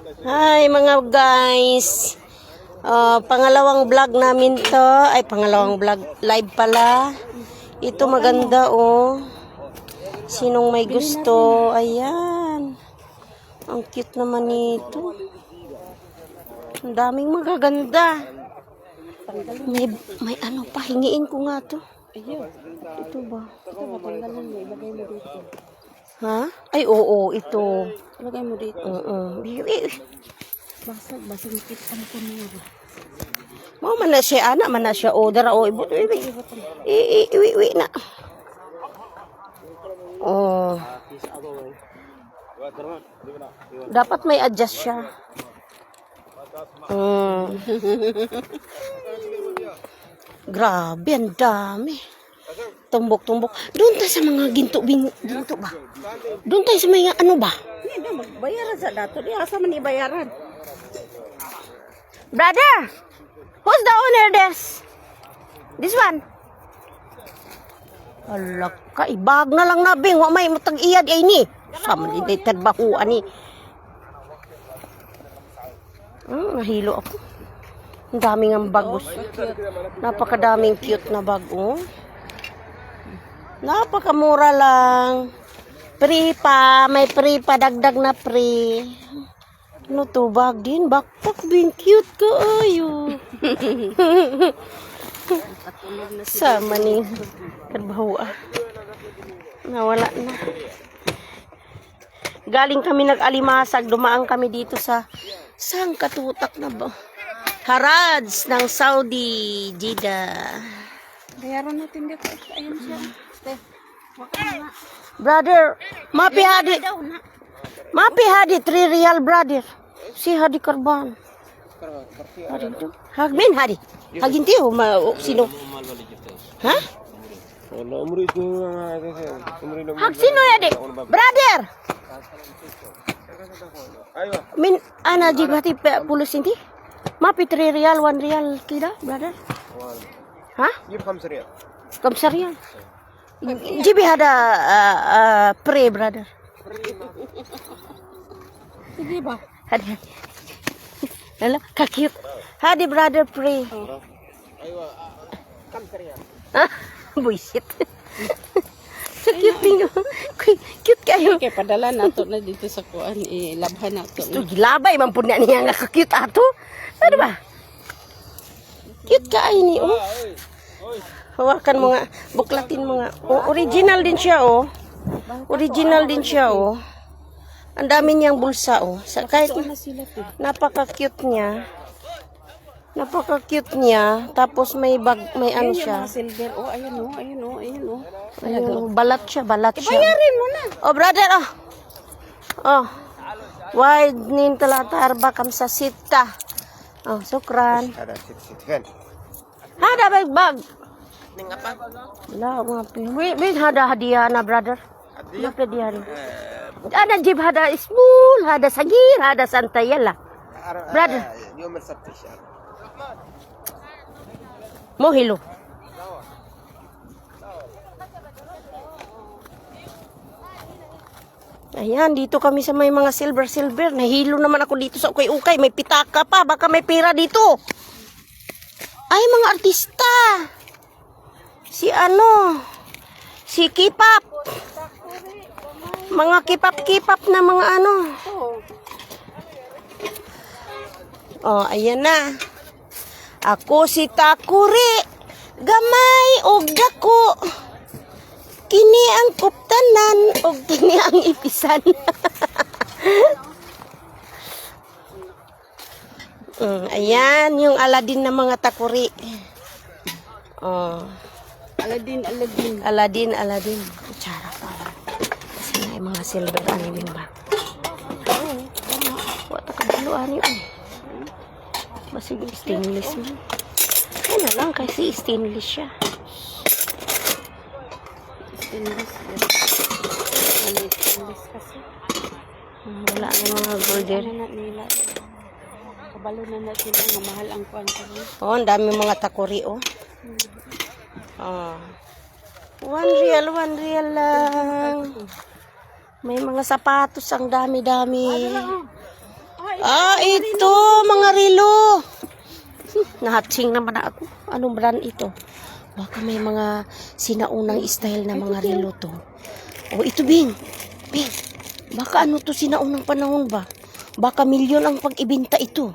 Hi mga guys. Pangalawang vlog namin to. Ay, pangalawang vlog. Live pala. Ito maganda oh. Sinong may gusto? Ayan. Ang cute naman nito. Ang daming magaganda. May ano pa. Hingiin ko nga to. Ito ba? Ito ba, tanggalan mo, ilagay mo dito. Ha? Ay, oo, ito. Ilagay mo dito. Basag, makita mo ko niya. Mau mana siya, anak mana siya. Order, ibu. Iwi na. Oh. Dapat may adjust siya. Grabe, ang dami. Tumbok-tumbok. Doon tayo sa mga ginto ba? Doon tayo sa mga ano ba? Hindi, magbayaran sa dato. Di asa man ibayaran. Brother, who's the owner this one? Alak ka, ibag na lang nabing. Wa may matag-iyad ay ni. Sama ni tadbahuan ni. Nahilo ako. Ang daming ang bagos. Napakadaming cute na bago. Napakamura lang. Free pa. May free pa. Dagdag na free. Ano to? Bag din. Backpack din. Cute ka. Ayo. Sama ni kadbawa. Nawala na. Galing kami nag-alimasag. Dumaan kami dito sa sang katutak na ba? Harads ng Saudi, Jeddah. Bayaran natin dito. Ayun siya. Brother, mapi hadi 3 real brother. Si hadi karban. Hadi tu. Hagmin hadi. Hagin tiyo sino? Ha? Hag sino ya de? Brother. Min ana jibati pulus inti. Mapi 3 real 1 real kida brother. Ha? جيب 5 ريال. 5 real. Jibi ada pre brother. Sige ba? Hadi. Lala, kakit. Hadi brother pre. ايوه 5 ريال. Ah, buisit. So cute niyo. Cute kayo. Okay, padala nato na dito sa kuan. Ilabhan nato. Ito gilabay man pud niya nga kakit ato. Ano ba? Cute ka ini oh. Hawakan mo nga, buklatin mo nga. Oh, original din siya oh. Original din siya oh. Ang dami niyang bulsa oh. Kahit napaka-cute niya. Napaka-cute niya. Tapos may bag, may ano siya. Silver. Oh, ayun oh, ayun oh, ayun oh. Ayun, balat siya. Bayarin mo na. Oh, brother oh. Oh. Wide nin talata arba kam sa sita. Oh, sukran. هذا 6 فين؟ Hada bag. ning apa? Wala, mga wait, hada hadiah na, brother. Hadiah? Hadiah na. Ada jib, hada ismul, hada sagir, hada santayala. Brother. يوم السبت ان شاء الله. Mohilo. Ayan, dito kami sa may mga silver. Nahilo naman ako dito sa ukay-ukay. May pitaka pa, baka may pera dito. Ay, mga artista. Si ano? Si K-pop. Mga K-pop na mga ano. Oh, ayan na. Ako si Takuri. Gamay og dako. Kini ang kuptanan og kini ang ipisan. Ayan, yung Aladdin na mga takuri. Oh. Aladdin. Kutsara pa. Kasi na yung mga silver ano yung bag. Wata kabaluan yun. Basig stainless mo. Ay na lang kasi stainless siya. Stainless kasi. Wala na mga golder. Nila. Kabalo na sila nga mahal ang kuan ko. Oh, ang dami mga takuri oh. Oh. 1 real lang. May mga sapatos ang dami-dami. Ah, ito, mga relo. Nahatsing naman na ako. Anong brand ito? Baka may mga sinaunang style na mga relo to. Oh, ito, Bing. Bing, baka ano to sinaunang panahon ba? Baka milyon ang pag-ibenta ito.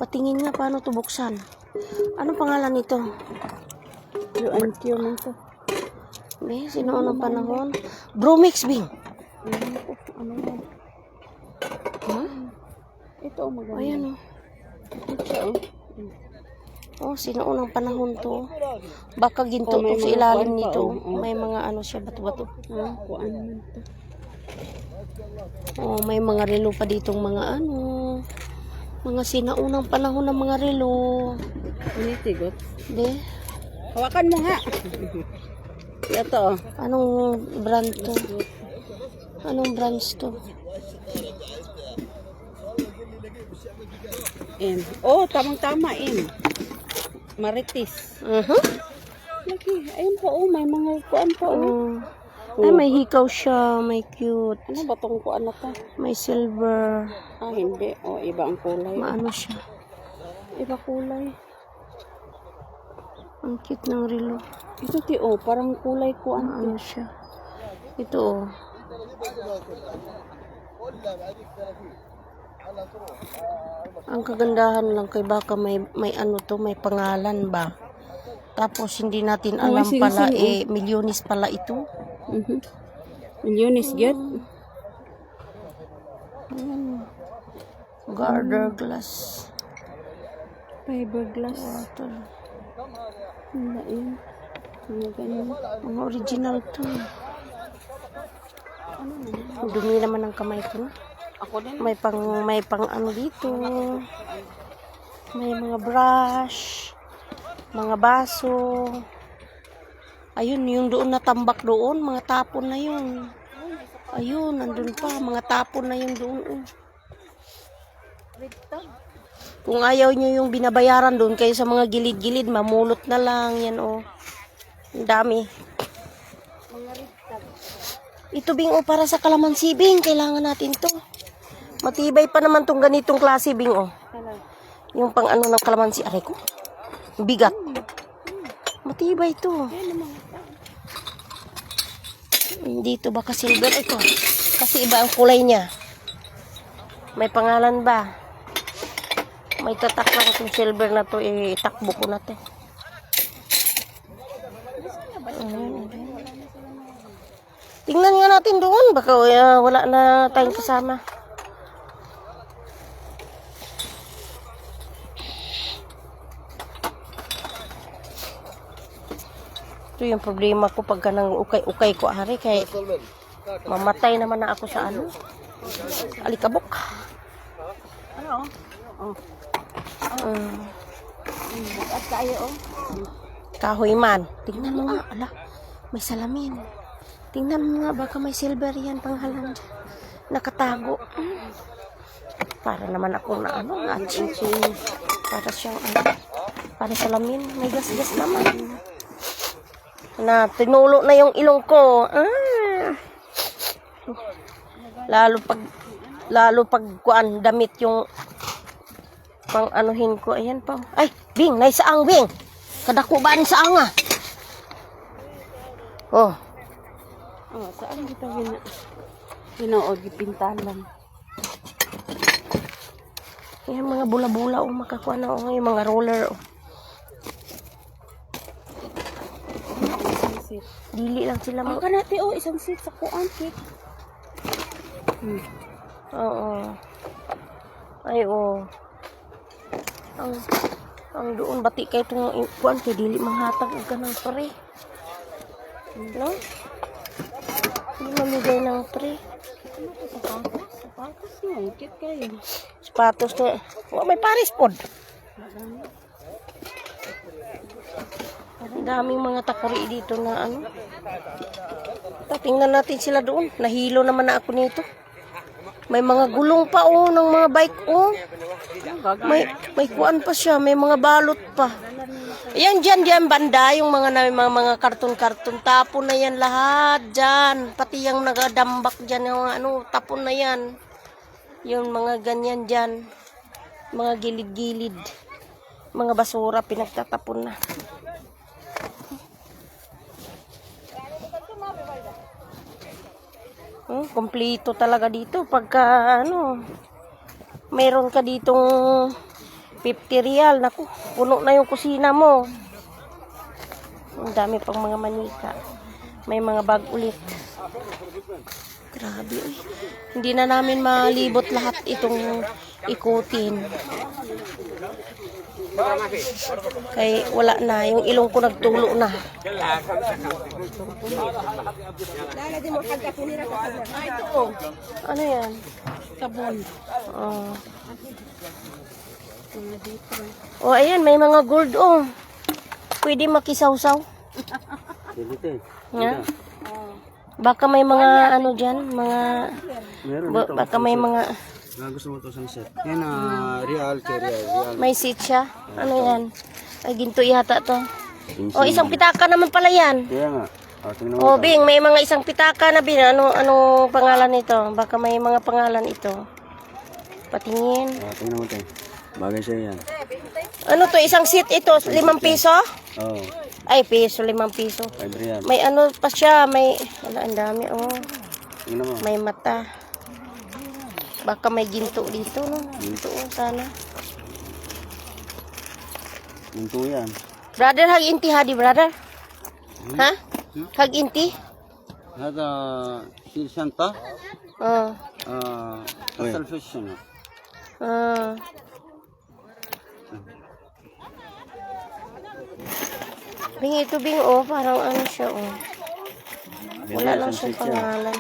Patingin nga paano to buksan. Anong pangalan nito? Q&Q man to. Be, sinaunang panahon. Bromix, Bing. Ano yan? Huh? Ito, maganda. Ayan, oh. Ito, oh. Oh, sinaunang panahon to. Baka ginto Oh, may to sa mga ilalim kuwan pa, nito. oh. May mga ano siya, bato-bato. Ah, kuan man to. Oh, may mga relo pa ditong mga ano. Mga sinaunang panahon ng mga relo. Ano tigot? Be, Hawakan mo nga. Ito, oh. anong brand to? Anong brands to? M. Oh, tamang-tama, M. Marites. Lagi, ayun pa, oh, may mga kuan pa, oh. Oh. Ay, may hikaw siya. May cute. Ano ba tong kuan na to? May silver. Ah, hindi. Oh, iba ang kulay. Maano siya. Iba kulay. Ang cute ng relo. Ito, ti, oh, parang kulay kuan. Maano siya. Ito, oh. Ang kagandahan lang kay baka may ano to, may pangalan ba? Tapos hindi natin Oh, alam sige, pala sige, milyones pala ito. Milyones, get? Garter glass. Fiberglass. Water. Wala yun. Mga ganyan. Mga original to. Ang dumi naman ng kamay ko. Ako din. May pang ano dito. May mga brush, mga baso. Ayun, yung doon natambak doon, mga tapon na yun. Ayun, nandun pa, mga tapon na yun doon. Oh. Kung ayaw nyo yung binabayaran doon kayo sa mga gilid-gilid, mamulot na lang yan, oh. Ang dami. Ito, Bing, oh, para sa kalamansi, Bing. Kailangan natin to. Matibay pa naman tong ganitong klase, Bing, oh. Yung pang ano ng kalamansi, aray ko. Bigat. Matibay to. Dito baka silver ito. Kasi iba ang kulay niya. May pangalan ba? May tatak lang itong silver na to. Itakbo ko na to. Tingnan nga natin doon. Baka wala na tayong kasama. Ito yung problema ko pagka nang ukay-ukay ko ari. Kaya mamatay naman na ako sa ano. Alikabok. Ano? Oh. At tayo, oh. Kahoy man. Tingnan mo nga. Ala, may salamin. Tingnan mo nga. Baka may silver yan panghalan dyan. Nakatago. Para naman ako na ano. Para siyang ano. Para salamin. May gas-gas naman. Na tinulo na yung ilong ko. Lalo pag kuan damit yung pang anuhin ko. Ayan pa. Ay, Bing, naisaang, Bing. Kadako ba ni saang ah? Oh. Oh, saan kita hinood pintalan? Yan mga bula-bula o makakuha na o yung mga roller o. Dili lang sila Ang kanati, oh, isang seat sa kuan, cake. Oo. Ay, oo. Ang doon, bati kayo itong kuan kay dili manghatag og kanang pre. No? Hindi mamigay ng pre. Sapatos mo, cute kayo. Sapatos na. Oh, may paris pod. Ang daming mga takori dito na ano. Tingnan natin sila doon. Nahilo naman na ako nito. May mga gulong pa oh ng mga bike oh. May kuan pa siya, may mga balot pa. Ayan diyan banda yung mga karton-karton tapon na yan lahat diyan. Pati yung nagadambak diyan yung ano, tapon na yan. Yung mga ganyan dyan. Mga gilid-gilid. Mga basura pinagtatapon na. Kompleto talaga dito. Pagka mayroon ka ditong 50 real. Naku, puno na yung kusina mo. Ang dami pang mga manika. May mga bag ulit. Grabe, uy. Hindi na namin malibot lahat itong ikutin. Kaya wala na. Yung ilong ko nagtulo na. Ano yan? Sabon. Oh, ayan. May mga gold, oh. Pwede makisawsaw. Nga? Baka may mga ano dyan, mga... baka may mga... Gusto mo to sa set? Yan real. May seat siya. Ano yan? Ay, ginto yata to. Oh, isang pitaka naman pala yan. Kaya nga. Tingnan Oh, Bing, may mga isang pitaka na bin. Anong pangalan nito? Baka may mga pangalan ito. Patingin. Tingnan mo tayo. Bagay sa'yo yan. Ano to? Isang seat ito? 5 piso? Oo. Ay, piso, 5 piso. 5 real. May ano pa siya, may... Wala, ang dami, oh. Tingnan mo. May mata. Baka may ginto dito, no? Ginto, sana. Ginto yan. Brother, hag-inti hadi, brother. Ha? Hag-inti? هذا في شنطة Oh. selfish هنا. Ah. Bing, ito, Bing, oh. Parang ano siya, oh. Wala lang siyang pangalan.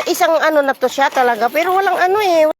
Isang ano na to siya talaga, pero walang ano eh.